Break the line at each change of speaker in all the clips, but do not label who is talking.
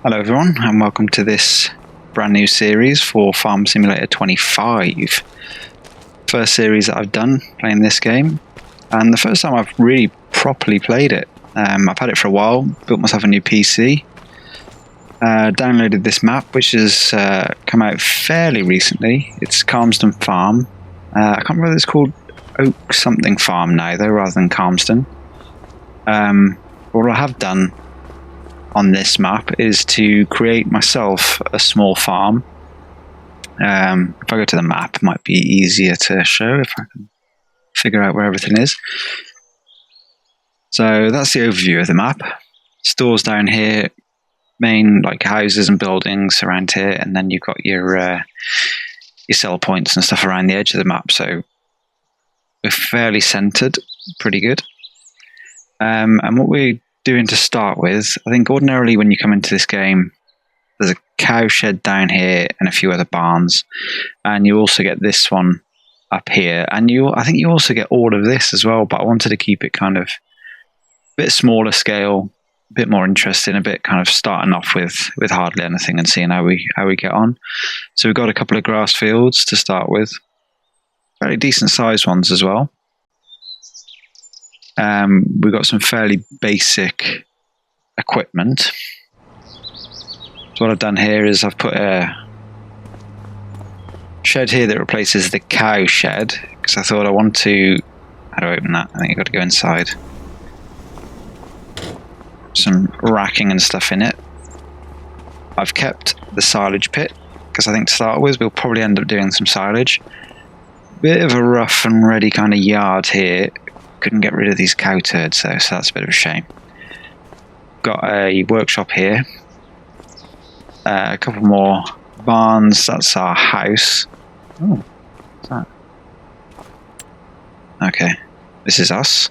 Hello everyone, and welcome to this brand new series for Farm Simulator 25. First series that I've done playing this game, and the first time I've really properly played it. I've had it for a while, built myself a new PC, downloaded this map which has come out fairly recently. It's Calmsden Farm. I can't remember whether it's called Oak something Farm now though, rather than Calmsden. What I have done on this map is to create myself a small farm. If I go to the map, it might be easier to show if I can figure out where everything is. So that's the overview of the map. Stores down here, main like houses and buildings around here, and then you've got your sell points and stuff around the edge of the map. So we're fairly centered, pretty good. And what we're doing to start with, I think ordinarily when you come into this game, there's a cow shed down here and a few other barns, and you also get this one up here, and I think you also get all of this as well, but I wanted to keep it kind of a bit smaller scale, a bit more interesting, a bit kind of starting off with hardly anything and seeing how we get on. So we've got a couple of grass fields to start with, very decent sized ones as well. We've got some fairly basic equipment. So what I've done here is I've put a shed here that replaces the cow shed, because I thought I want to... How do I open that? I think I've got to go inside. Some racking and stuff in it. I've kept the silage pit, because I think to start with we'll probably end up doing some silage. Bit of a rough and ready kind of yard here. Couldn't get rid of these cow turds though, so that's a bit of a shame. Got a workshop here. A couple more barns. That's our house. Oh, what's that? Okay, this is us.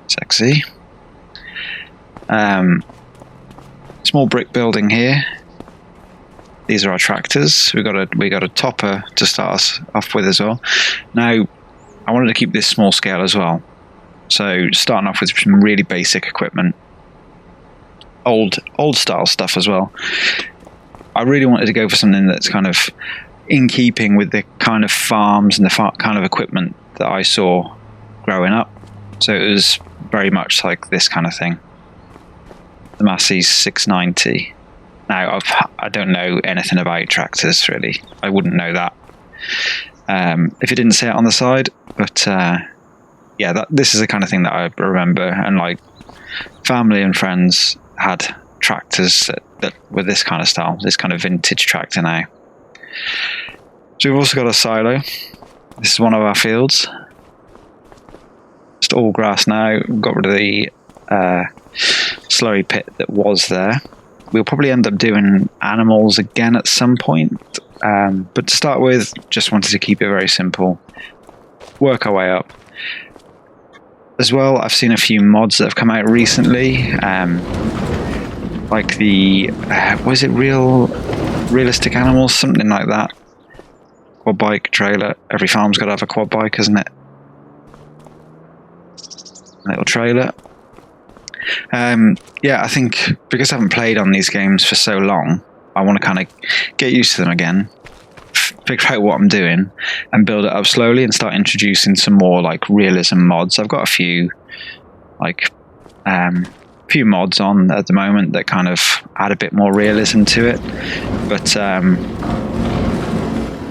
Sexy. Small brick building here. These are our tractors. We got a topper to start us off with as well. Now, I wanted to keep this small scale as well. So starting off with some really basic equipment. Old style stuff as well. I really wanted to go for something that's kind of in keeping with the kind of farms and the kind of equipment that I saw growing up. So it was very much like this kind of thing. The Massey's 690. Now, I don't know anything about tractors really. I wouldn't know that. If it didn't say it on the side, but yeah, this is the kind of thing that I remember, and like family and friends had tractors that were this kind of style, this kind of vintage tractor now. So we've also got a silo. This is one of our fields. Just all grass now. We've got rid of the slurry pit that was there. We'll probably end up doing animals again at some point. But to start with, just wanted to keep it very simple. Work our way up. As well, I've seen a few mods that have come out recently. Like the, was it realistic animals? Something like that. Quad bike, trailer. Every farm's got to have a quad bike, isn't it? Little trailer. Yeah, I think because I haven't played on these games for so long, I want to kind of get used to them again, figure out what I'm doing, and build it up slowly and start introducing some more like realism mods. I've got a few few mods on at the moment that kind of add a bit more realism to it. But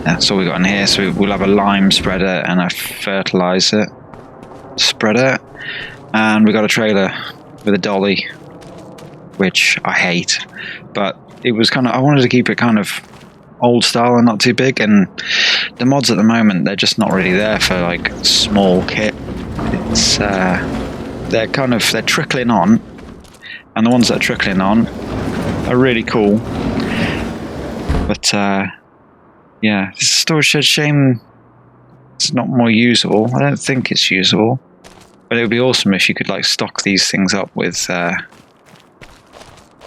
that's all we got in here. So we'll have a lime spreader and a fertilizer spreader, and we got a trailer with a dolly, which I hate, but it was kind of, I wanted to keep it kind of old style and not too big, and the mods at the moment, they're just not really there for like small kit. It's they're trickling on, and the ones that are trickling on are really cool. But yeah, this storage shed, shame it's not more usable. I don't think it's usable, but it would be awesome if you could like stock these things up with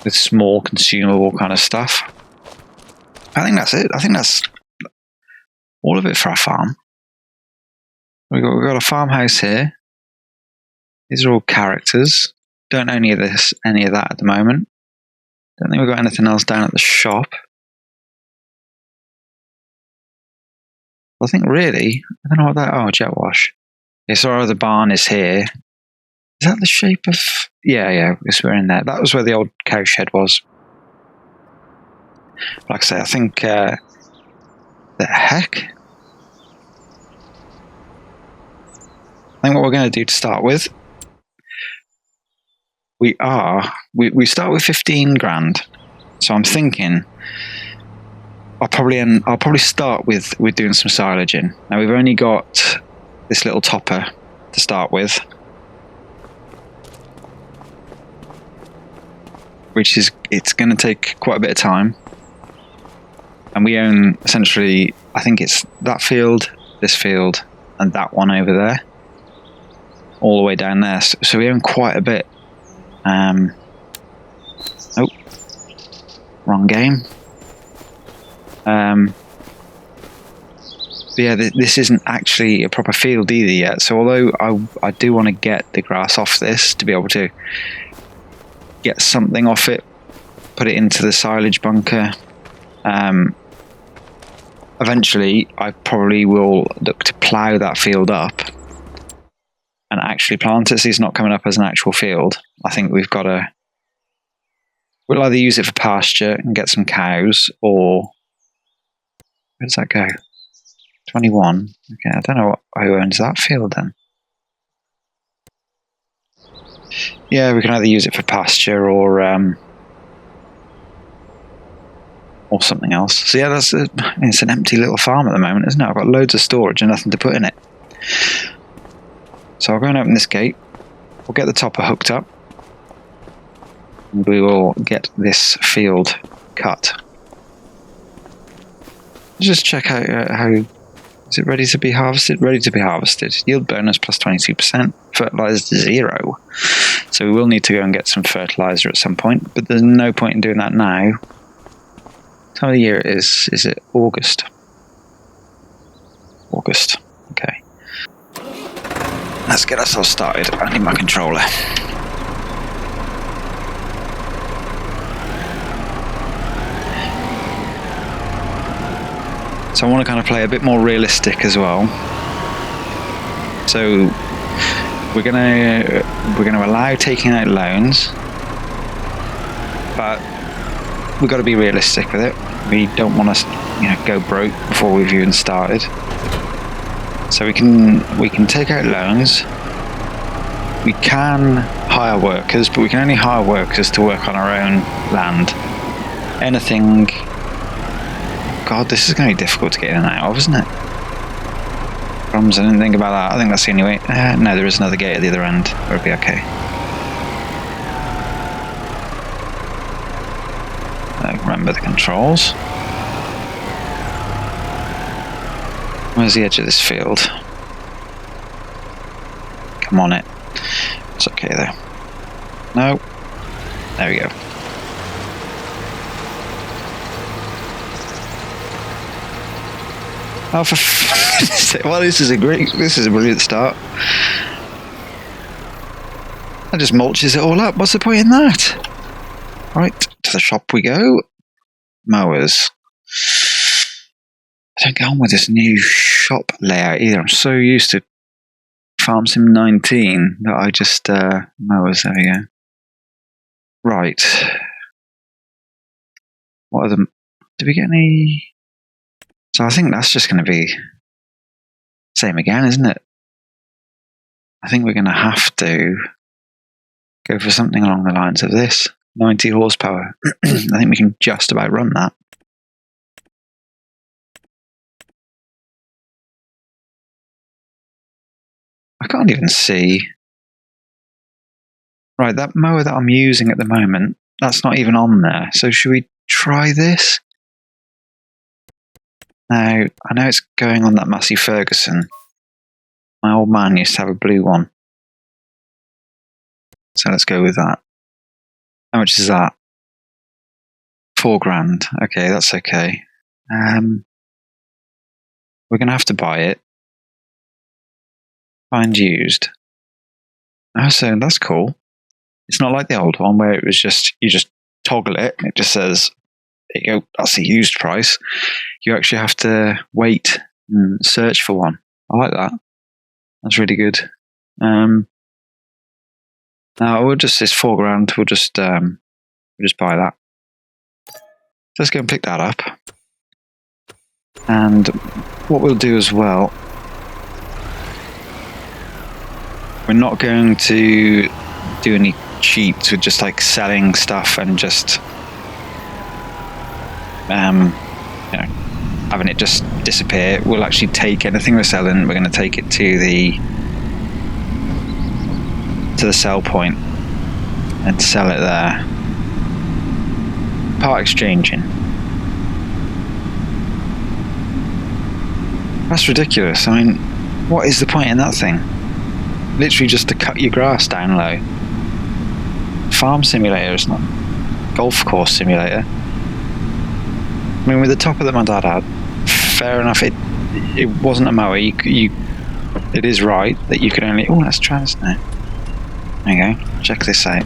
small consumable kind of stuff. I think that's it. I think that's all of it for our farm. We've got a farmhouse here. These are all characters. Don't own any of that at the moment. Don't think we've got anything else down at the shop. I think really, I don't know what that. Oh, jet wash. Yeah, so our other barn is here. Is that the shape of? Yeah. We're in there. That was where the old cow shed was. Like I say, I think. The heck. I think what we're going to do to start with. We start with 15 grand. So I'm thinking I'll probably start with doing some silaging. Now we've only got this little topper to start with, which is it's going to take quite a bit of time. And we own essentially, I think it's that field, this field, and that one over there, all the way down there. So we own quite a bit. Oh, wrong game. Yeah, this isn't actually a proper field either yet. So although I do want to get the grass off this to be able to get something off it, put it into the silage bunker. Eventually, I probably will look to plough that field up and actually plant it so it's not coming up as an actual field. I think we'll either use it for pasture and get some cows, or where does that go? 21. Okay, I don't know who owns that field then. Yeah, we can either use it for pasture or something else. So yeah, it's an empty little farm at the moment, isn't it? I've got loads of storage and nothing to put in it. So I'll go and open this gate. We'll get the topper hooked up. And we will get this field cut. Just check out how is it ready to be harvested? Ready to be harvested. Yield bonus plus 22%. Fertilized 0. So we will need to go and get some fertilizer at some point, but there's no point in doing that now. What time of the year it is? Is it August? August. Okay. Let's get ourselves started. I need my controller. So I want to kind of play a bit more realistic as well. So we're gonna allow taking out loans, but we've got to be realistic with it. We don't want to, go broke before we've even started. So we can take out loans. We can hire workers, but we can only hire workers to work on our own land. Anything. God, this is going to be difficult to get in and out of, isn't it? Problems, I didn't think about that. I think that's the only way. No, there is another gate at the other end. It'll be okay. Remember the controls. Where's the edge of this field? Come on it. It's okay though. No. There we go. Oh, for well, this is a brilliant start. That just mulches it all up. What's the point in that? Right, to the shop we go. Mowers. I don't get on with this new shop layout either. I'm so used to Farm Sim 19 that I just mowers. There we go. Right. What are the? Did we get any? So I think that's just going to be same again, isn't it? I think we're going to have to go for something along the lines of this. 90 horsepower. I think we can just about run that. I can't even see. Right, that mower that I'm using at the moment, that's not even on there. So should we try this? Now, I know it's going on that Massey Ferguson. My old man used to have a blue one. So let's go with that. How much is that? 4 grand. Okay, that's okay. We're going to have to buy it. Find used. Oh, so that's cool. It's not like the old one where it was just, you just toggle it and it just says, there you go, that's the used price. You actually have to wait and search for one. I like that. That's really good. Now we'll just, it's £4,000. We'll just buy that. So let's go and pick that up. And what we'll do as well, we're not going to do any cheats with just like selling stuff and just having it just disappear. We'll actually take anything we're selling, we're going to take it to the sell point and sell it there. Part exchanging. That's ridiculous. I mean, what is the point in that thing? Literally just to cut your grass down low. Farm simulator, it's not golf course simulator. I mean, with the topper that my dad had, fair enough, it wasn't a mower. It is right that you could only... Oh, let's try this now. There you go. Check this out.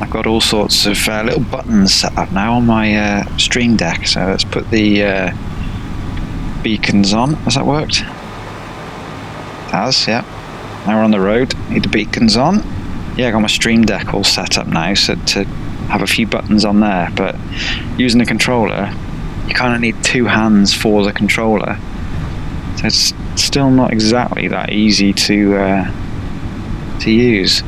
I've got all sorts of little buttons set up now on my stream deck. So let's put the beacons on. Has that worked? It has, yeah. Now we're on the road. Need the beacons on. Yeah, I got my stream deck all set up now, so to have a few buttons on there. But using the controller, you kind of need two hands for the controller. So it's still not exactly that easy to use.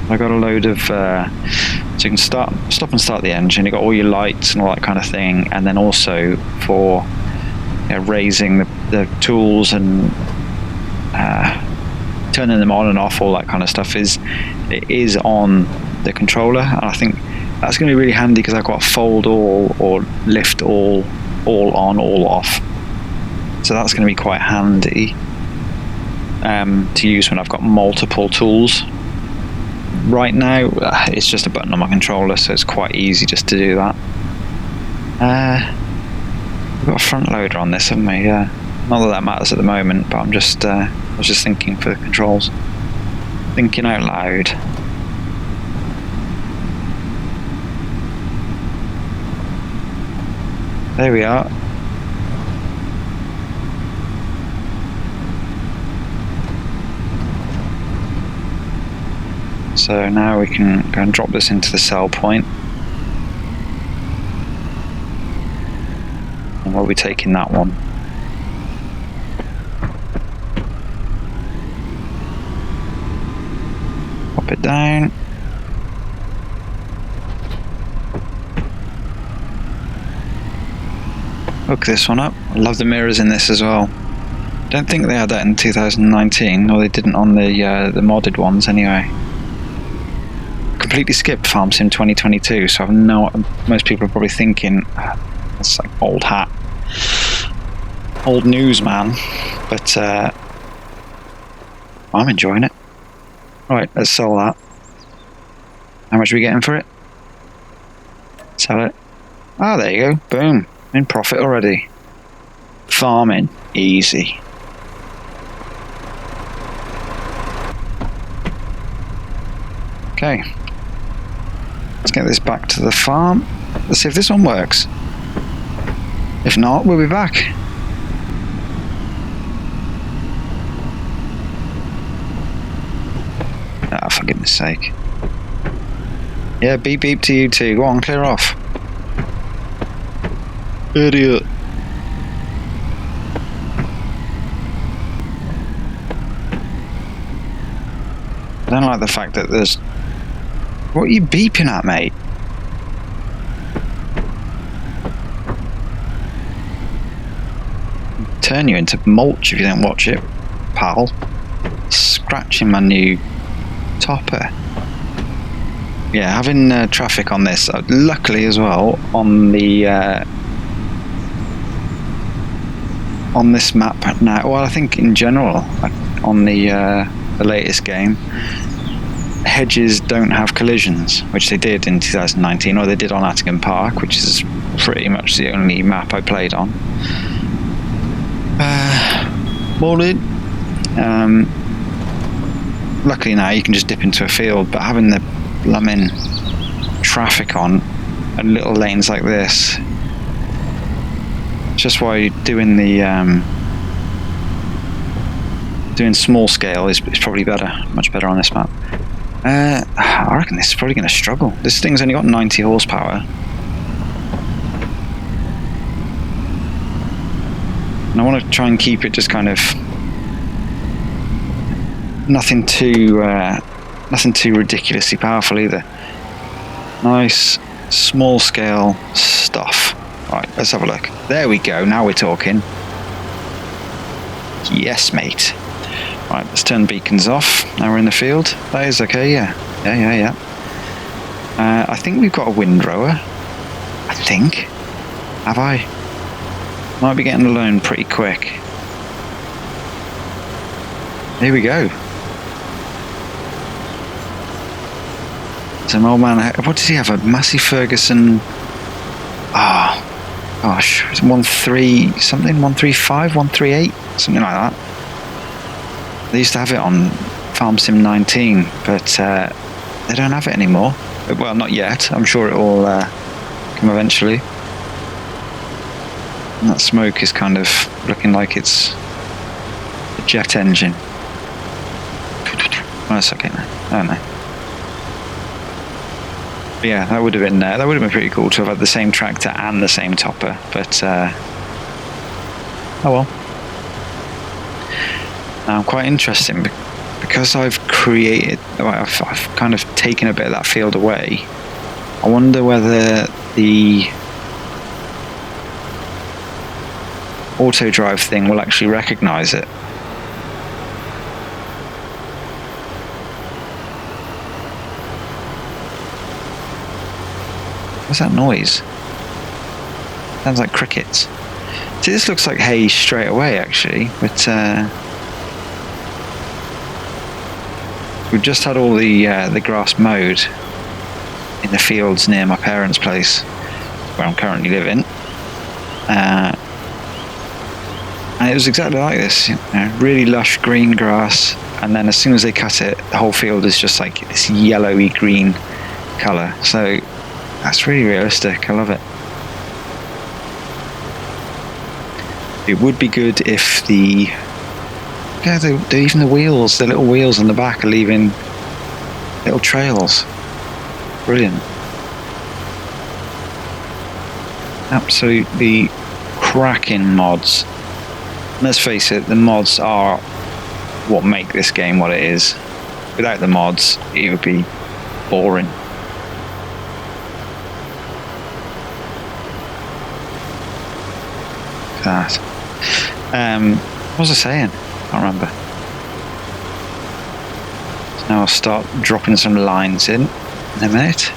I got a load of so you can stop and start the engine. You got all your lights and all that kind of thing, and then also for raising the tools and turning them on and off, all that kind of stuff is on the controller. And I think that's going to be really handy because I've got fold all or lift all on, all off. So that's going to be quite handy to use when I've got multiple tools. Right now it's just a button on my controller, so it's quite easy just to do that. We've got a front loader on this, haven't we? Yeah. Not that matters at the moment, but I was just thinking for the controls. Thinking out loud. There we are. So now we can go and drop this into the sell point. And we'll be taking that one. Pop it down. Hook this one up. I love the mirrors in this as well. Don't think they had that in 2019, or they didn't on the modded ones anyway. Completely skipped Farm Sim 2022, so most people are probably thinking that's like old hat, old news, man. But I'm enjoying it. Right, let's sell that. How much are we getting for it? Sell it. Ah, there you go. Boom. In profit already. Farming. Easy. Okay. Let's get this back to the farm. Let's see if this one works. If not, we'll be back. Ah, for goodness sake. Yeah, beep beep to you too. Go on, clear off. Idiot. I don't like the fact that there's... What are you beeping at, mate? Turn you into mulch if you don't watch it, pal. Scratching my new topper. Yeah, having traffic on this, luckily as well, on the on this map now. Well, I think in general, on the latest game, hedges don't have collisions, which they did in 2019, or they did on Attingham Park, which is pretty much the only map I played on. Morning. luckily now you can just dip into a field, but having the blooming traffic on and little lanes like this, it's just why doing the doing small scale is probably better, much better on this map. I reckon this is probably going to struggle. This thing's only got 90 horsepower. And I want to try and keep it just kind of nothing too ridiculously powerful either. Nice small scale stuff. Right, let's have a look. There we go. Now we're talking. Yes, mate. Right, let's turn the beacons off. Now we're in the field. That is okay. Yeah. I think we've got a windrower. I think. Have I? Might be getting alone pretty quick. Here we go. So, old man, what does he have? A Massey Ferguson. Oh, gosh. 1.3 something? 135? 138? Something like that. They used to have it on Farm Sim 19, but they don't have it anymore. Well, not yet. I'm sure it will come eventually. And that smoke is kind of looking like it's a jet engine. Oh, that's okay now. Oh no. But yeah, that would have been pretty cool to have had the same tractor and the same topper. But oh well. Now, quite interesting because I've kind of taken a bit of that field away. I wonder whether the auto drive thing will actually recognize it. What's that noise? Sounds like crickets. See, this looks like hay straight away actually, but we've just had all the grass mowed in the fields near my parents' place where I'm currently living. And it was exactly like this, really lush green grass, and then as soon as they cut it, the whole field is just like this yellowy green colour. So that's really realistic. I love it. It would be good if even the wheels, the little wheels on the back are leaving little trails. Brilliant. Absolutely cracking mods. Let's face it, the mods are what make this game what it is. Without the mods, it would be boring. That. What was I saying? I can't remember. So now I'll start dropping some lines in a minute.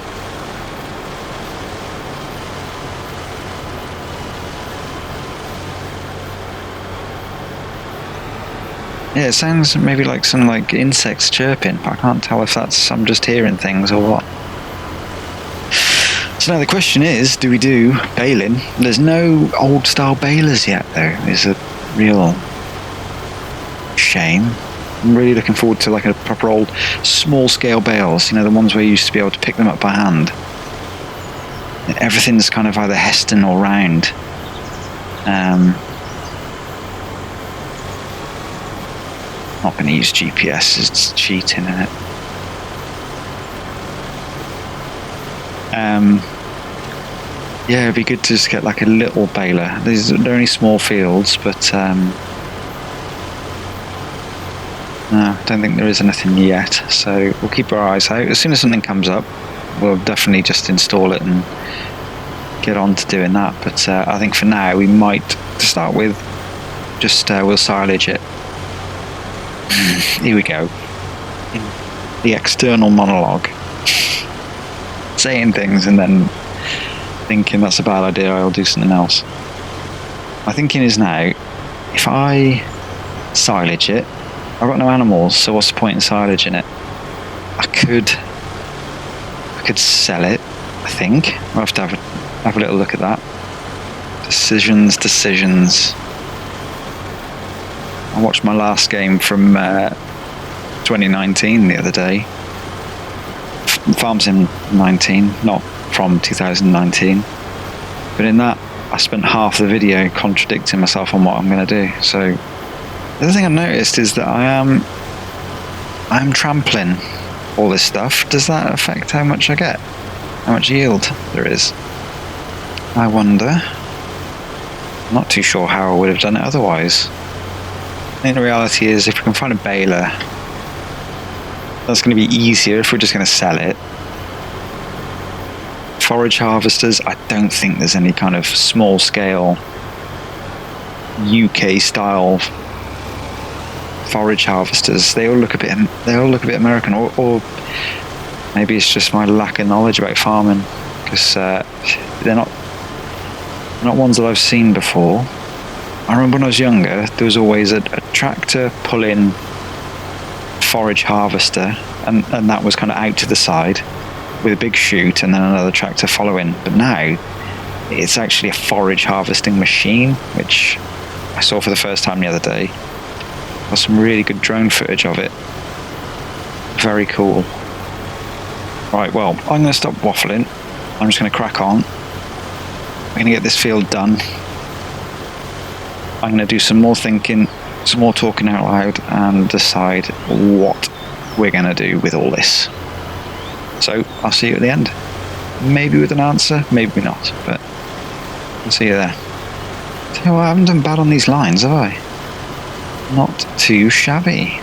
Yeah, it sounds maybe like some insects chirping, but I can't tell if I'm just hearing things or what. So now the question is, do we do baling? There's no old style balers yet though. It's a real shame. I'm really looking forward to a proper old small scale bales, the ones where you used to be able to pick them up by hand. Everything's kind of either Heston or round. Not going to use GPS, it's cheating, isn't it? Yeah, it'd be good to just get a little baler. They're only small fields, but no, I don't think there is anything yet. So we'll keep our eyes out. As soon as something comes up, we'll definitely just install it and get on to doing that. But I think for now we might, to start with, just we'll silage it. Here we go. The external monologue. Saying things and then thinking that's a bad idea, I'll do something else. My thinking is now, if I silage it, I've got no animals, so what's the point in silaging it? I could sell it, I think. I'll have to have a little look at that. Decisions. I watched my last game from 2019 the other day. Farm Sim 19, not from 2019. But in that, I spent half the video contradicting myself on what I'm going to do. So the other thing I noticed is that I'm trampling all this stuff. Does that affect how much I get? How much yield there is? I wonder. I'm not too sure how I would have done it otherwise. I think the reality is if we can find a baler, that's going to be easier if we're just going to sell it. Forage harvesters, I don't think there's any kind of small scale UK style forage harvesters. They all look a bit American, or maybe it's just my lack of knowledge about farming, because they're not ones that I've seen before. I remember when I was younger, there was always a tractor pulling forage harvester, and that was kind of out to the side with a big chute, and then another tractor following. But now it's actually a forage harvesting machine, which I saw for the first time the other day. Got some really good drone footage of it. Very cool. Right, well, I'm going to stop waffling. I'm just going to crack on. I'm going to get this field done. I'm going to do some more thinking, some more talking out loud, and decide what we're going to do with all this. So I'll see you at the end. Maybe with an answer, maybe not, but I'll see you there. So I haven't done bad on these lines, have I? Not too shabby.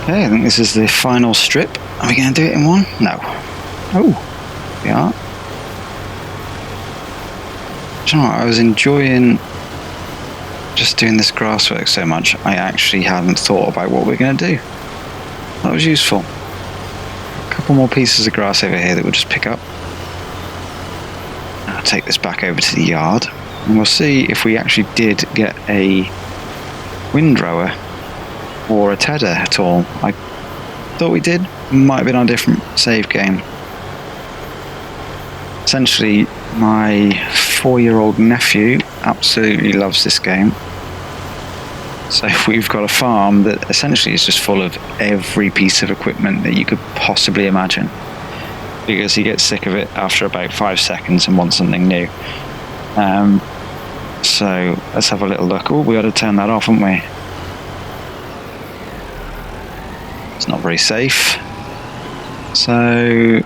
Okay, I think this is the final strip. Are we going to do it in one? No. Oh, we are. Do you know what? I was enjoying just doing this grass work so much, I actually hadn't thought about what we're going to do. That was useful. A couple more pieces of grass over here that we'll just pick up. I'll take this back over to the yard, and we'll see if we actually did get a windrower or a tedder at all. I thought we did. Might have been on a different save game. Essentially, my 4-year-old nephew absolutely loves this game. So we've got a farm that essentially is just full of every piece of equipment that you could possibly imagine, because he gets sick of it after about 5 seconds and wants something new. So let's have a little look. Oh, we ought to turn that off, haven't we? It's not very safe. So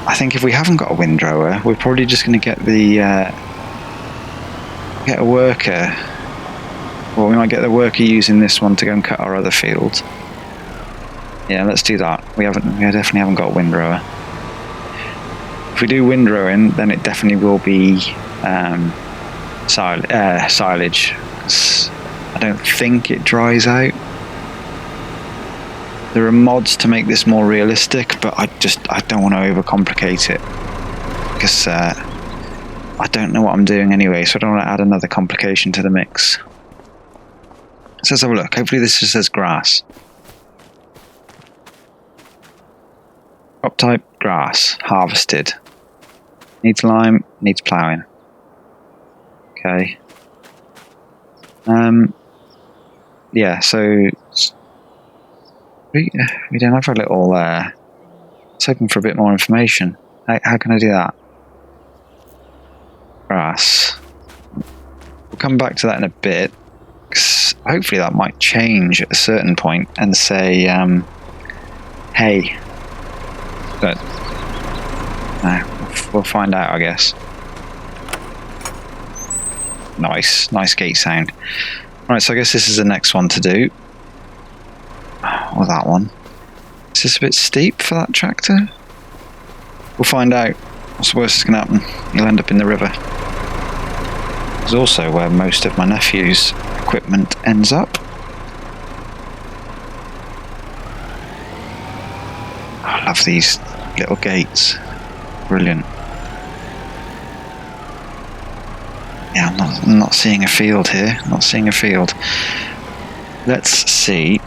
I think if we haven't got a windrower, we're probably just going to get get a worker. Well, we might get the worker using this one to go and cut our other field. Yeah, let's do that. We definitely haven't got a windrower. If we do windrowing, then it definitely will be silage. I don't think it dries out. There are mods to make this more realistic, but I don't want to overcomplicate it, because I don't know what I'm doing anyway, so I don't want to add another complication to the mix. So let's have a look. Hopefully this just says grass. Crop type grass, harvested. Needs lime, needs ploughing. Okay. Yeah, so we don't have a little. I was hoping for a bit more information. How can I do that? Grass. We'll come back to that in a bit, 'cause hopefully that might change at a certain point and say, hey. But no, we'll find out, I guess. Nice gate sound. Right, so I guess this is the next one to do. Or that one. Is this a bit steep for that tractor? We'll find out. What's the worst that's going to happen? You'll end up in the river. It's also where most of my nephew's equipment ends up. I love these little gates. Brilliant. Yeah, I'm not seeing a field here. Not seeing a field. Let's see.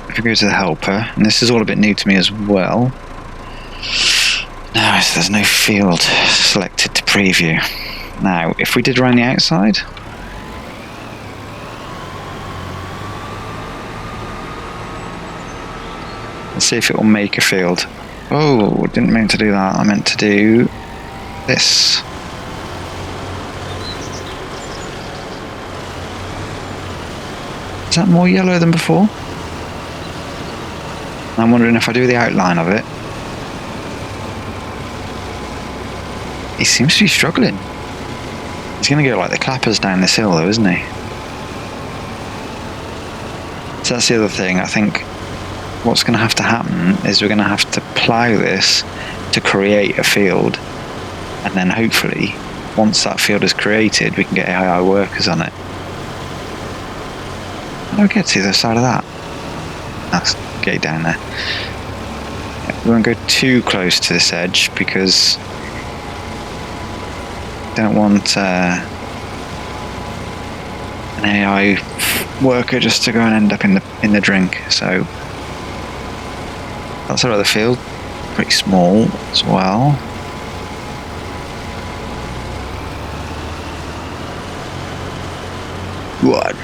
If we go to the helper, and this is all a bit new to me as well. No, there's no field selected to preview. Now, if we did around the outside, let's see if it will make a field. Oh, didn't mean to do that. I meant to do this. Is that more yellow than before? I'm wondering if I do the outline of it. He seems to be struggling. He's going to go like the clappers down this hill though, isn't he? So that's the other thing. I think what's going to have to happen is we're going to have to plough this to create a field, and then hopefully once that field is created we can get AI workers on it. How do I get to the other side of that? That's gate down there. We won't go too close to this edge because I don't want an AI worker just to go and end up in the drink. So that's our other field, pretty small as well. Good.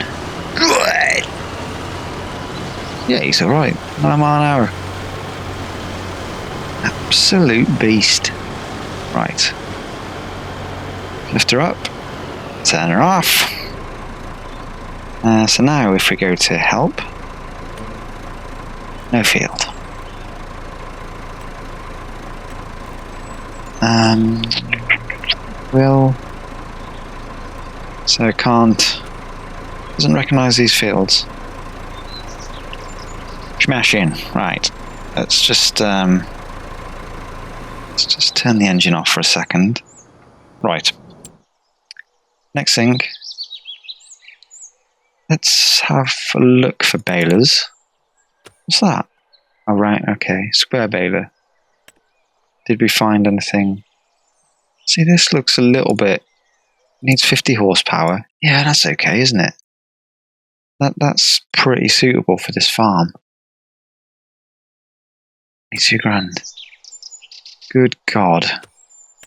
Yeah, he's alright. 9 mile an hour. Absolute beast. Right. Lift her up. Turn her off. So now if we go to help. No field. So can't. Doesn't recognise these fields. Smash in. Right. Let's just turn the engine off for a second. Right. Next thing. Let's have a look for balers. What's that? Oh, right. Okay. Square baler. Did we find anything? See, this looks a little bit. Needs 50 horsepower. Yeah, that's okay, isn't it? That's pretty suitable for this farm. 2 grand. Good God.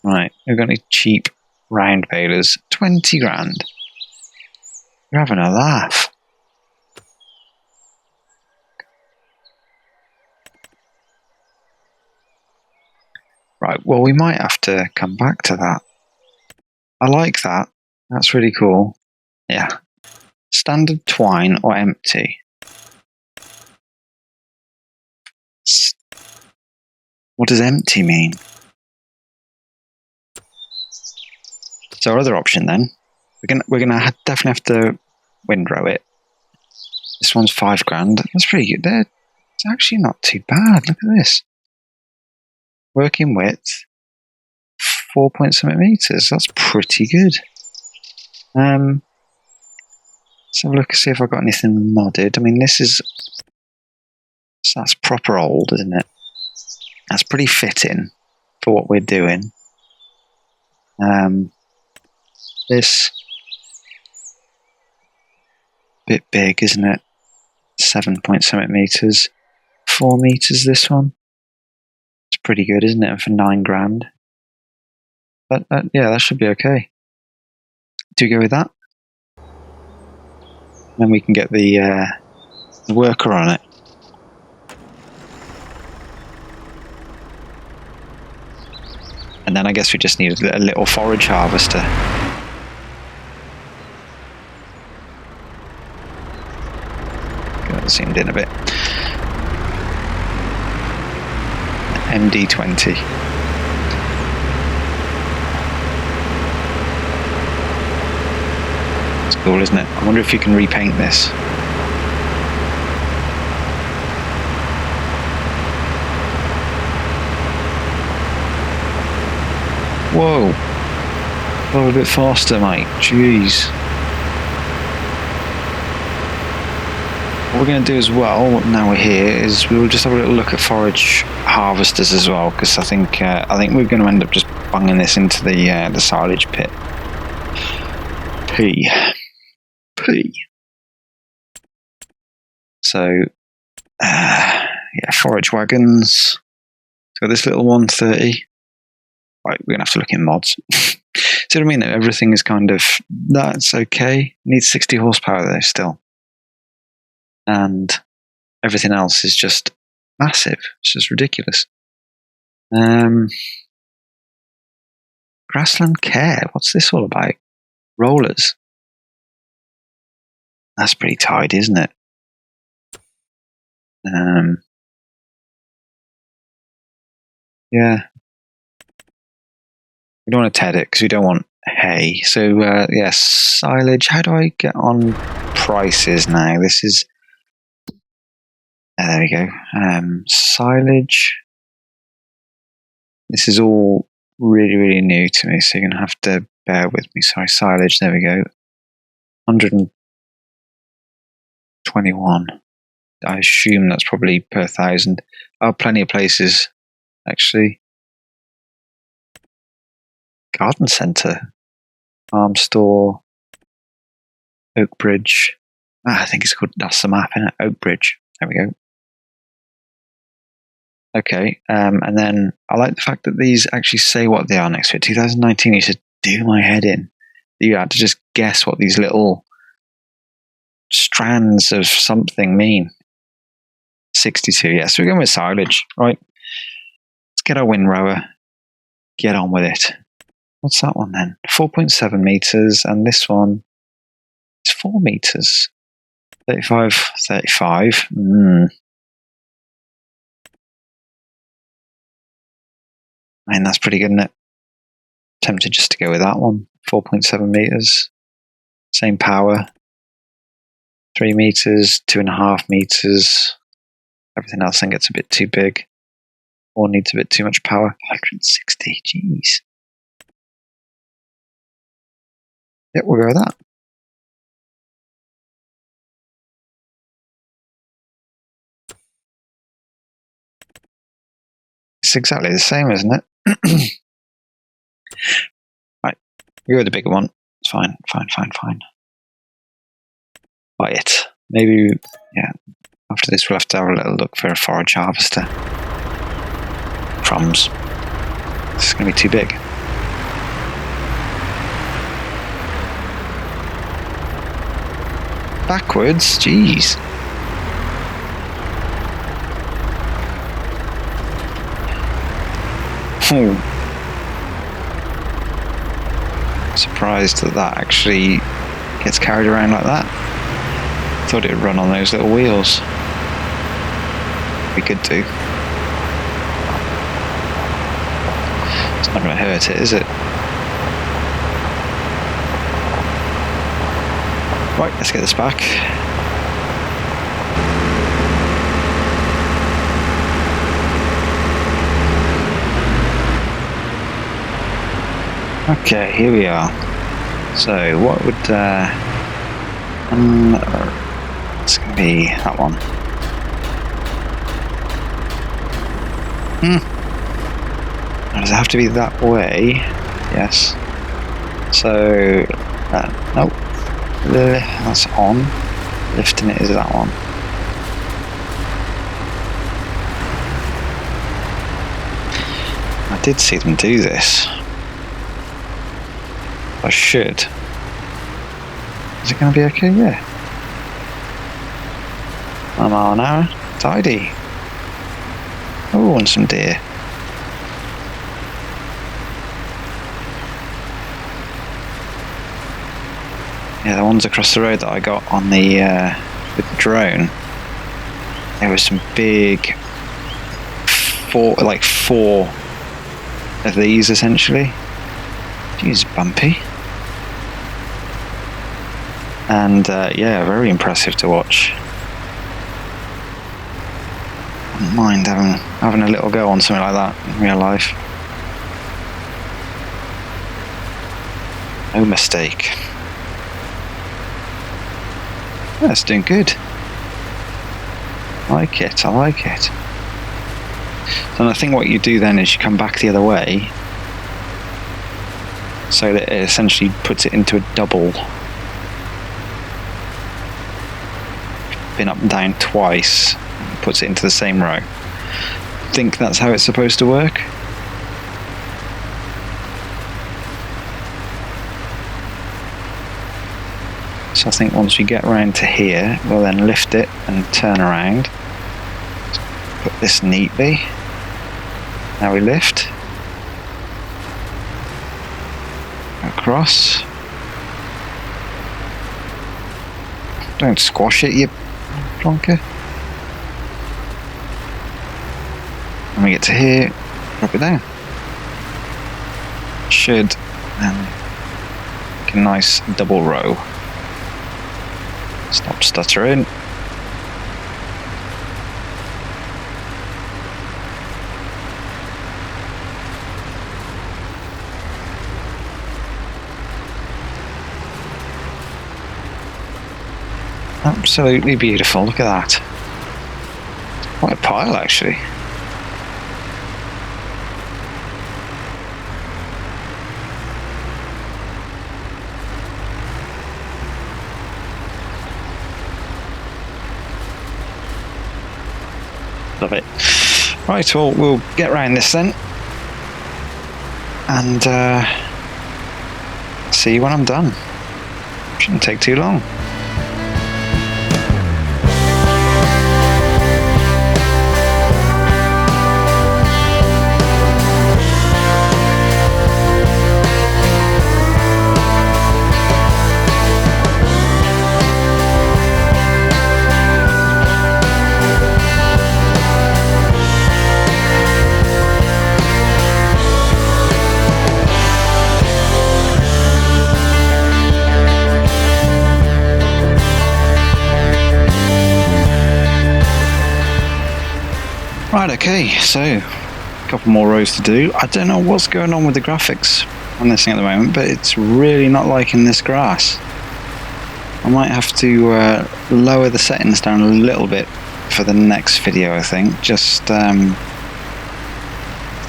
Right, we've got any cheap round balers. 20 grand. You're having a laugh. Right, well, we might have to come back to that. I like that. That's really cool. Yeah. Standard twine or empty? What does empty mean? So our other option then, we're gonna definitely have to windrow it. This one's 5 grand. That's pretty good. It's actually not too bad. Look at this. Working width, 4 point something meters. That's pretty good. Let's have a look and see if I've got anything modded. I mean, that's proper old, isn't it? That's pretty fitting for what we're doing. This bit big, isn't it? 7 point something meters. 4 meters, this one. It's pretty good, isn't it? And for 9 grand. Yeah, that should be okay. Do we go with that? Then we can get the worker on it. And then I guess we just need a little forage harvester. Get that zoomed in a bit. MD20. It's cool, isn't it? I wonder if you can repaint this. Whoa. Go a bit faster, mate. Jeez. What we're going to do as well, now we're here, is we'll just have a little look at forage harvesters as well, because I think we're going to end up just bunging this into the silage pit. P. So, yeah, forage wagons. So this little 130. Right, we're going to have to look in mods. See what I mean? Everything is kind of, that's okay. Needs 60 horsepower though still. And everything else is just massive. It's just ridiculous. Grassland care. What's this all about? Rollers. That's pretty tight, isn't it? Yeah. We don't want to TED it because we don't want hay. So, yeah, silage. How do I get on prices now? This is... there we go. Silage. This is all really, really new to me, so you're going to have to bear with me. Sorry, silage. There we go. 121. I assume that's probably per 1,000. Oh, plenty of places, actually. Garden centre, farm store, Oakbridge. I think it's called, that's the map, isn't it? Oakbridge. There we go. Okay, and then I like the fact that these actually say what they are next to it. 2019 used to do my head in. You had to just guess what these little strands of something mean. 62, yeah, so we're going with silage, right? Let's get our windrower, get on with it. What's that one then? 4.7 meters, and this one is 4 meters. 35. I mean, that's pretty good, isn't it? Tempted just to go with that one. 4.7 meters. Same power. 3 meters, 2.5 meters. Everything else then gets a bit too big. Or needs a bit too much power. 160, jeez. Yep, we'll go with that. It's exactly the same, isn't it? Right, we go with the bigger one. It's fine. Buy it. Maybe, yeah, after this we'll have to have a little look for a forage harvester. Crumbs. This is going to be too big. Backwards? Jeez. Oh. Surprised that actually gets carried around like that. Thought it would run on those little wheels. We could do. It's not going to hurt it, is it? Right, let's get this back. Okay, here we are. So, what would it's going to be that one. Does it have to be that way? Yes. So, nope. That's on. Lifting it is that one. I did see them do this. I should. Is it going to be okay? Yeah. 1 mile an hour. Tidy. Oh, and some deer. Yeah, the ones across the road that I got on the with the drone, there was some big four of these essentially. Jeez, bumpy. And yeah, very impressive to watch. I wouldn't mind having a little go on something like that in real life. No mistake. That's doing good. I like it, I like it. And I think what you do then is you come back the other way so that it essentially puts it into a double. Been up and down twice, puts it into the same row. I think that's how it's supposed to work. So I think once we get around to here, we'll then lift it and turn around. Put this neatly. Now we lift. Across. Don't squash it, you plonker. When we get to here, drop it down. Should make a nice double row. Stop stuttering. Absolutely beautiful, look at that. Quite a pile actually. Love it. Right, well, we'll get round this then. And see you when I'm done. Shouldn't take too long. Right, okay, so a couple more rows to do. I don't know what's going on with the graphics on this thing at the moment, but it's really not liking this grass. I might have to lower the settings down a little bit for the next video, I think. Just, I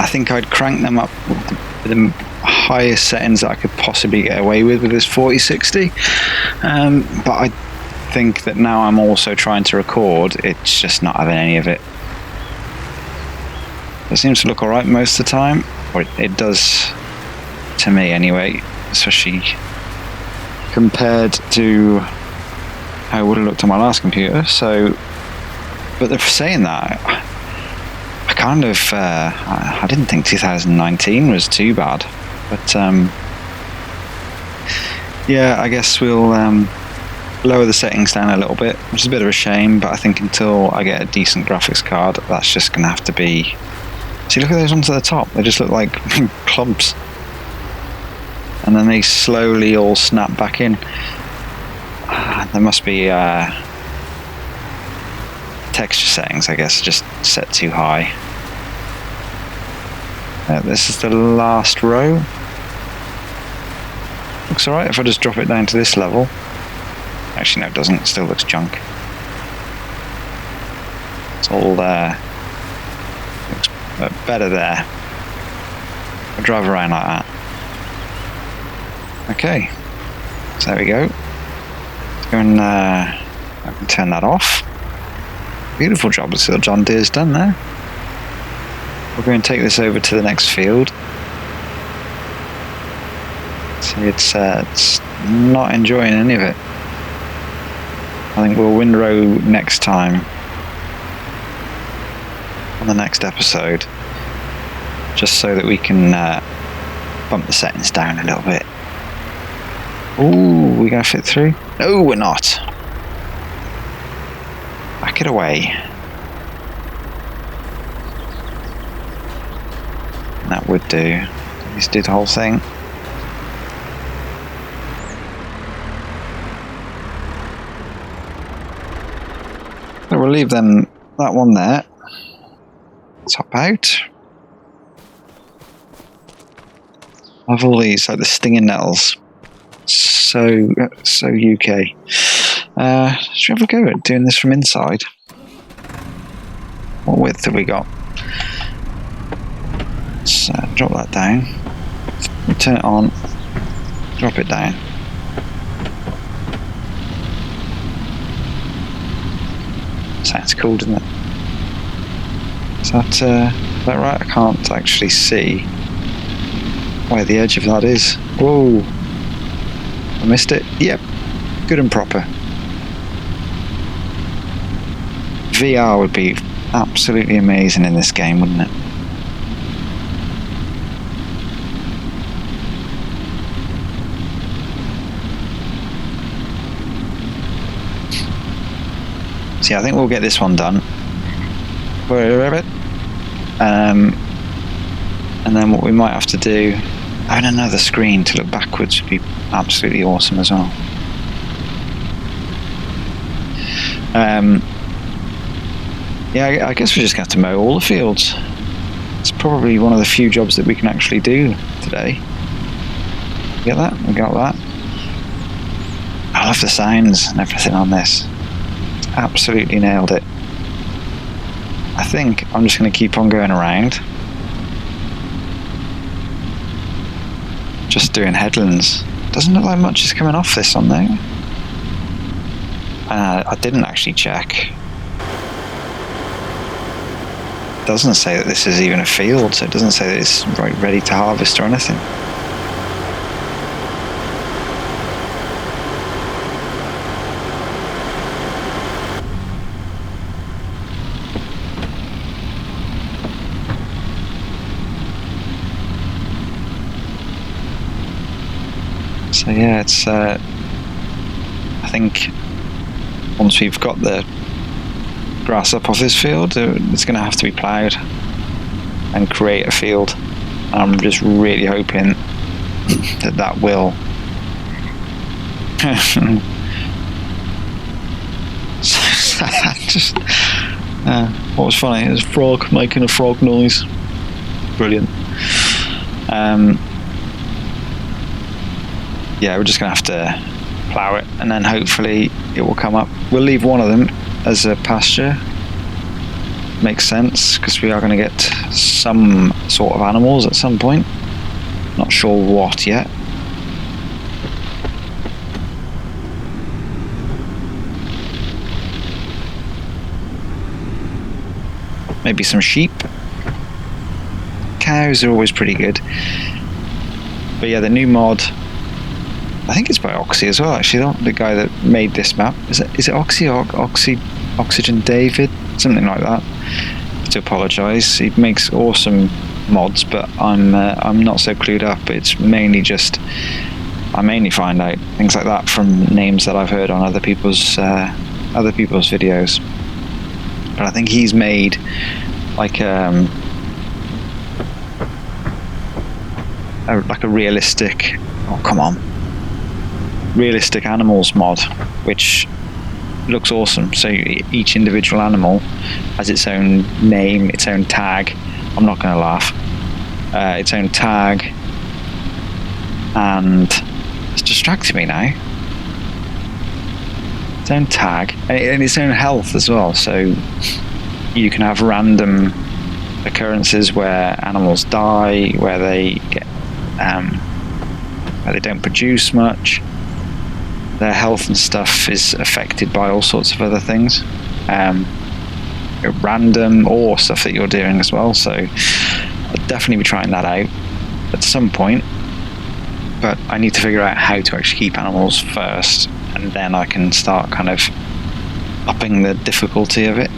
think I'd crank them up with the highest settings that I could possibly get away with this 4060. But I think that now I'm also trying to record, it's just not having any of it. It seems to look alright most of the time, or it does to me anyway, especially compared to how it would have looked on my last computer. So, but for saying that, I kind of, I didn't think 2019 was too bad, but yeah, I guess we'll lower the settings down a little bit, which is a bit of a shame, but I think until I get a decent graphics card, that's just going to have to be. See, look at those ones at the top. They just look like clumps. And then they slowly all snap back in. There must be texture settings, I guess, just set too high. This is the last row. Looks alright if I just drop it down to this level. Actually, no, it doesn't. It still looks junk. It's all there. Better there. I'll drive around like that. Okay, so there we go. Let's go and I can turn that off. Beautiful job that John Deere's done there. We'll go and take this over to the next field. See, it's not enjoying any of it. I think we'll windrow next time. On the next episode, just so that we can bump the settings down a little bit. Ooh, we gonna fit through? No, we're not. Back it away. That would do. Let's do the whole thing. So we'll leave them that one there. Top out. I have all these, like the stinging nettles. So UK. Should we have a go at doing this from inside? What width have we got? Let's drop that down. Turn it on. Drop it down. Sounds cool, doesn't it? Is that right? I can't actually see where the edge of that is. Whoa! I missed it. Yep, good and proper. VR would be absolutely amazing in this game, wouldn't it? So yeah, I think we'll get this one done. And then what we might have to do, having another screen to look backwards would be absolutely awesome as well. Yeah, I guess we're just going to have to mow all the fields. It's probably one of the few jobs that we can actually do today. Get that? We got that. I love the signs and everything on this. It's absolutely nailed it. I think I'm just going to keep on going around. Just doing headlands. Doesn't look like much is coming off this on there. I didn't actually check. It doesn't say that this is even a field, so it doesn't say that it's ready to harvest or anything. So yeah, it's I think once we've got the grass up off this field, it's going to have to be ploughed and create a field. I'm just really hoping that will. Just what was funny is frog making a frog noise. Brilliant. Yeah, we're just going to have to plough it and then hopefully it will come up. We'll leave one of them as a pasture. Makes sense because we are going to get some sort of animals at some point. Not sure what yet. Maybe some sheep. Cows are always pretty good. But yeah, the new mod, I think it's by Oxy as well, actually. The guy that made this map. Is it Oxy or Oxygen David? Something like that. I have to apologise. He makes awesome mods, but I'm not so clued up. It's mainly just I mainly find out things like that from names that I've heard on other people's videos. But I think he's made like a realistic. Oh come on. Realistic animals mod, which looks awesome. So each individual animal has its own name, its own tag. I'm not going to laugh. Its own tag, and it's distracting me now. Its own tag and its own health as well. So you can have random occurrences where animals die, where they get where they don't produce much. Their health and stuff is affected by all sorts of other things, random or stuff that you're doing as well. So I'll definitely be trying that out at some point, but I need to figure out how to actually keep animals first, and then I can start kind of upping the difficulty of it,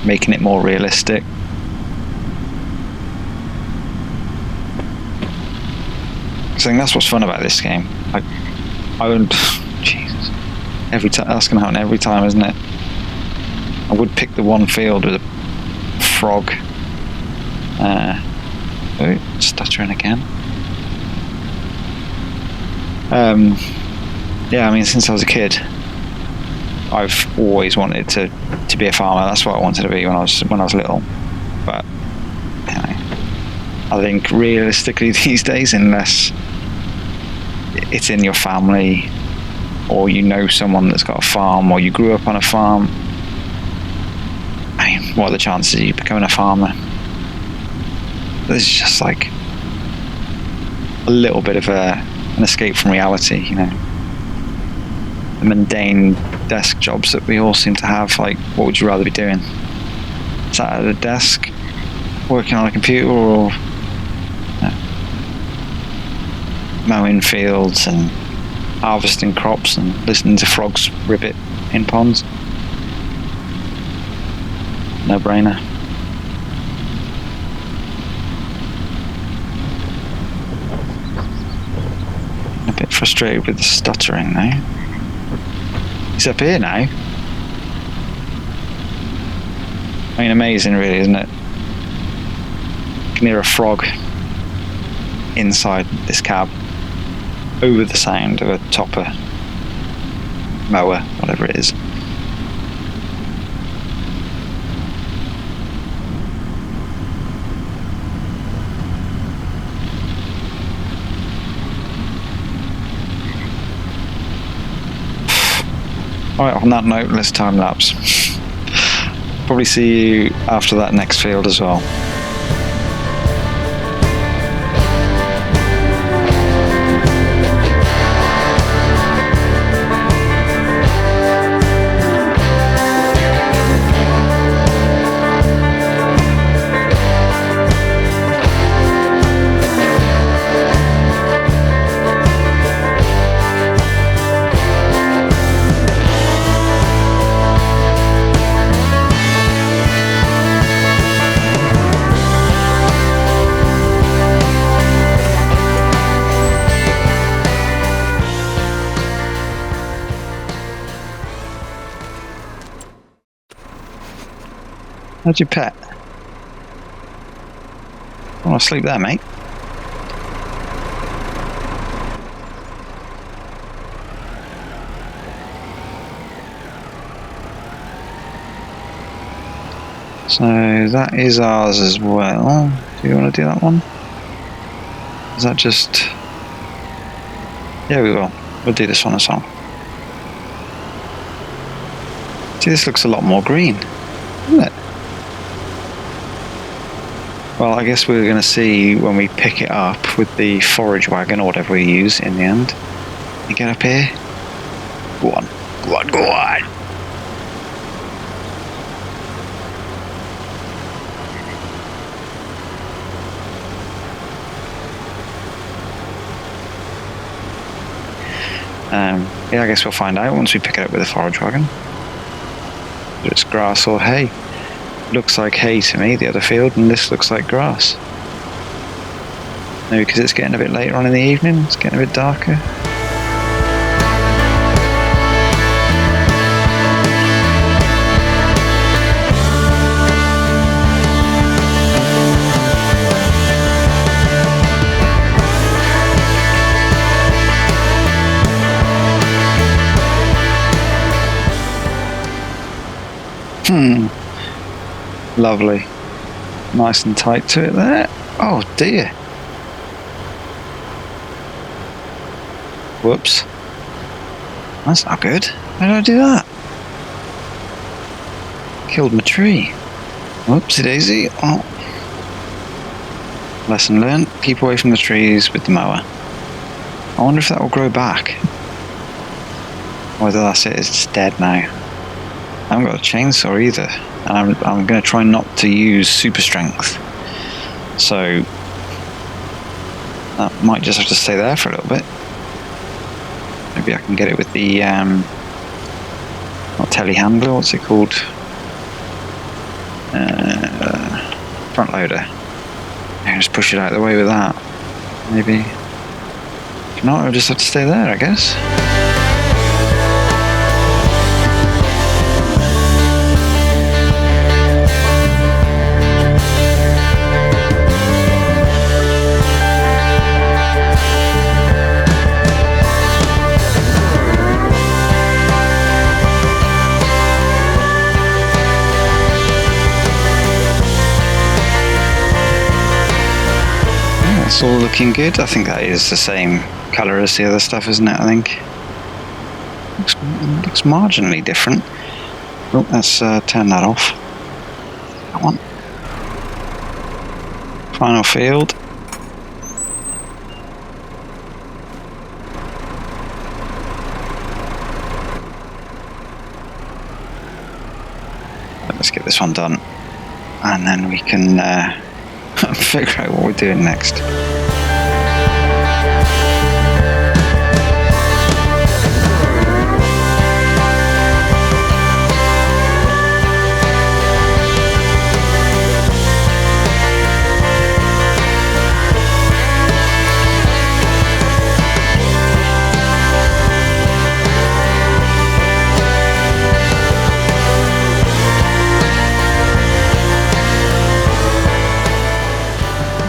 making it more realistic. I think that's what's fun about this game. I would, Jesus, every time that's going to happen every time, isn't it? I would pick the one field with a frog. Stuttering again. Yeah, I mean, since I was a kid, I've always wanted to be a farmer. That's what I wanted to be when I was little. But you know, I think realistically these days, unless it's in your family, or you know someone that's got a farm, or you grew up on a farm. I mean, what are the chances of you becoming a farmer? This is just like a little bit of an escape from reality, you know. The mundane desk jobs that we all seem to have. Like, what would you rather be doing? Sat at a desk, working on a computer, or mowing fields and harvesting crops and listening to frogs ribbit in ponds? No brainer. A bit frustrated with the stuttering now. He's up here now. I mean, amazing really, isn't it? You can hear a frog inside this cab over the sound of a topper, mower, whatever it is. Alright, on that note, let's time lapse. Probably see you after that next field as well. How'd you pet? I want to sleep there, mate. So that is ours as well. Do you want to do that one? Is that just... Yeah, we will. We'll do this one as well. See, this looks a lot more green, doesn't it? Well, I guess we're going to see when we pick it up with the forage wagon or whatever we use in the end. You get up here. Go on. Go on, go on. Yeah, I guess we'll find out once we pick it up with the forage wagon. Whether it's grass or hay. Looks like hay to me, the other field, and this looks like grass. Maybe because it's getting a bit later on in the evening, it's getting a bit darker. Lovely. Nice and tight to it there. Oh dear. Whoops. That's not good. How did I do that? Killed my tree. Whoopsie daisy. Oh. Lesson learned. Keep away from the trees with the mower. I wonder if that will grow back. Whether that's it, it's dead now. I haven't got a chainsaw either. And I'm going to try not to use super strength, so that might just have to stay there for a little bit. Maybe I can get it with the not telehandler, what's it called, front loader. I can just push it out of the way with that. Maybe if not, I'll just have to stay there, I guess. It's all looking good. I think that is the same colour as the other stuff, isn't it? I think. Looks marginally different. Oh, let's turn that off. Come on. Final field. Let's get this one done, and then we can figure out what we're doing next.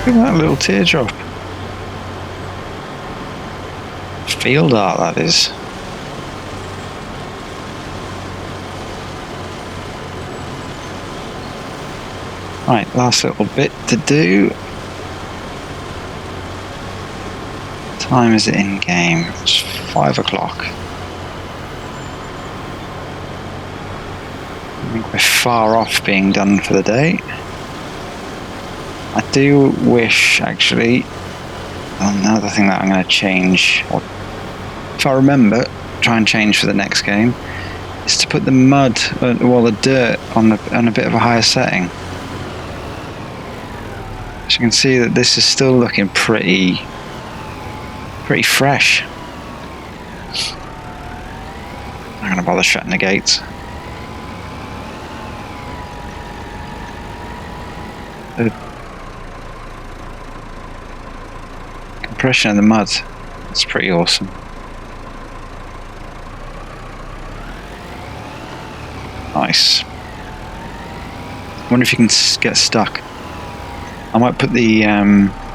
Look at that little teardrop. Field art, that is. Right, last little bit to do. What time is it in game? It's 5 o'clock. I think we're far off being done for the day. I do wish, actually, another thing that I'm going to change, or if I remember, try and change for the next game, is to put the mud, well, the dirt on a bit of a higher setting. So you can see that this is still looking pretty fresh. I'm not going to bother shutting the gates. Compression of the mud, it's pretty awesome. Nice. I wonder if you can get stuck. I might put the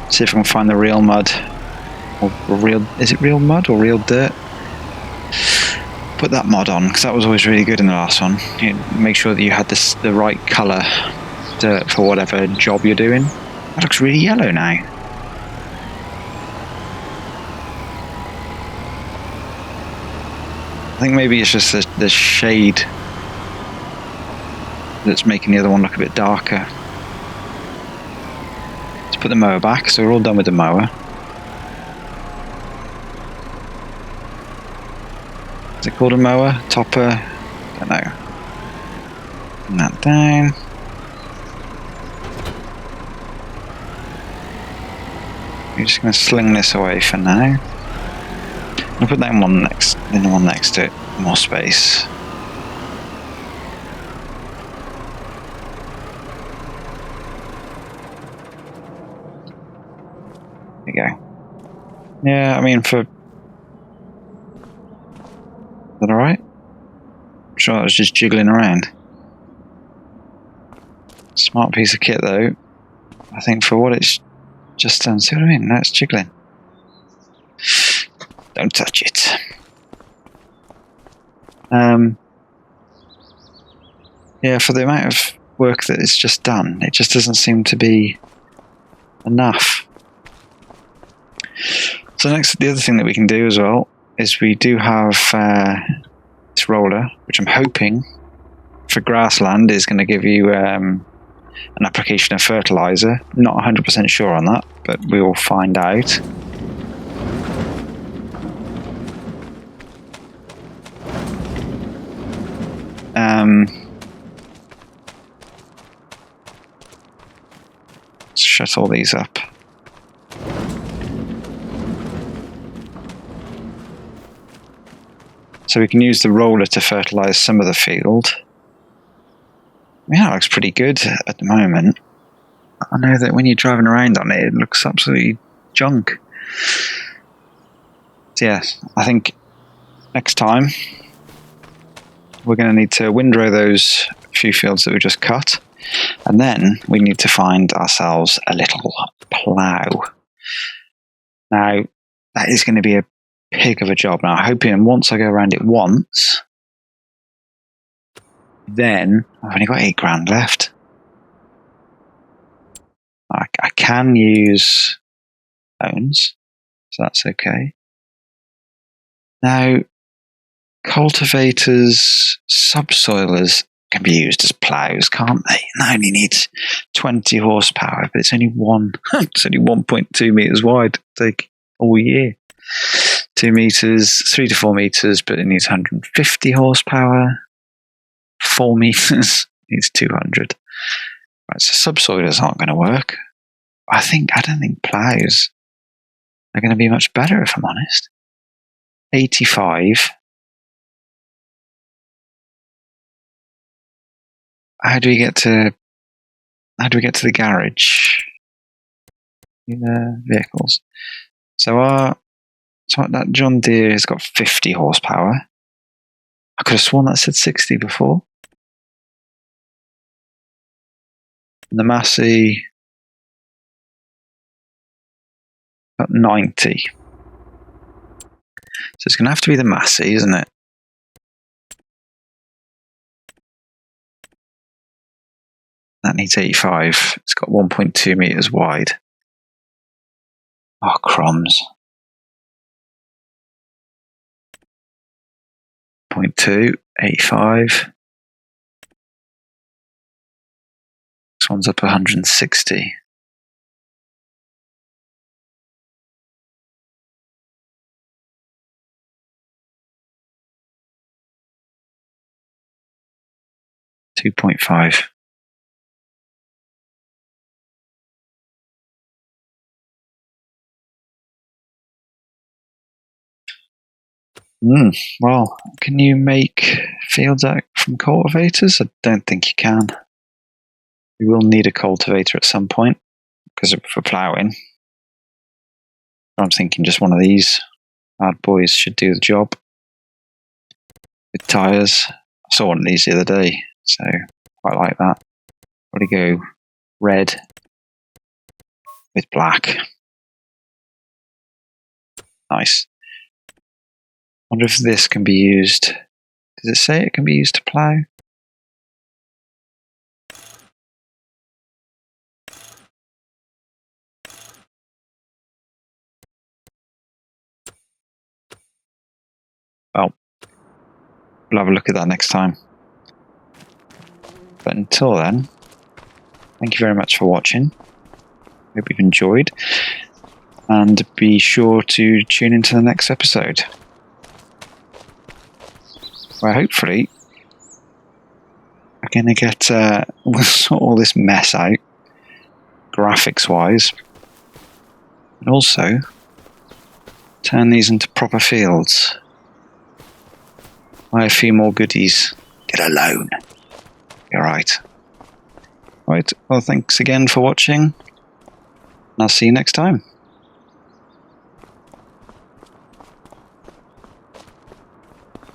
see if I can find the real mud, or real, is it real mud or real dirt? Put that mod on, because that was always really good in the last one. You make sure that you had the right colour dirt for whatever job you're doing. That looks really yellow now. I think maybe it's just the shade that's making the other one look a bit darker. Let's put the mower back, so we're all done with the mower. Is it called a mower? Topper? Don't know. Put that down. We're just going to sling this away for now. I'll put that in the one next to it. More space. There you go. Yeah, I mean, is that alright? I'm sure that was just jiggling around. Smart piece of kit though. I think for what it's just done. See what I mean? Now it's jiggling. Don't touch it. Yeah, for the amount of work that it's just done, it just doesn't seem to be enough. So the other thing that we can do as well is we do have this roller, which I'm hoping for grassland is going to give you an application of fertilizer. Not 100% sure on that, but we will find out. Let's shut all these up. So we can use the roller to fertilize some of the field. Yeah, that looks pretty good at the moment. I know that when you're driving around on it, it looks absolutely junk. So yeah, I think next time we're going to need to windrow those few fields that we just cut, and then we need to find ourselves a little plough. Now, that is going to be a pig of a job. Now, I'm hoping once I go around it once, then I've only got 8 grand left. I can use phones, so that's okay. Now, cultivators, subsoilers can be used as ploughs, can't they? And that only needs 20 horsepower, but it's only 1.2 meters wide. Take all year. 2 meters, 3 to 4 meters, but it needs 150 horsepower. 4 meters needs 200. Right, so subsoilers aren't going to work. I don't think ploughs are going to be much better, if I'm honest. 85. How do we get to the garage? Vehicles. So that John Deere has got 50 horsepower. I could have sworn that said 60 before. And the Massey got 90. So it's going to have to be the Massey, isn't it? That needs 85. It's got 1.2 meters wide. Oh, crumbs. 0.2, 85. This one's up 160. $2.5. Well, can you make fields out from cultivators? I don't think you can. You will need a cultivator at some point because for ploughing. I'm thinking just one of these bad boys should do the job with tyres. I saw one of these the other day, so quite like that. Probably go red with black. Nice. Wonder if this can be used. Does it say it can be used to plough? Well, we'll have a look at that next time. But until then, thank you very much for watching. Hope you've enjoyed. And be sure to tune into the next episode, where hopefully we're going to get we'll sort all this mess out, graphics wise, and also turn these into proper fields. Buy a few more goodies. Get a loan. You're right. Right. Well, thanks again for watching, and I'll see you next time.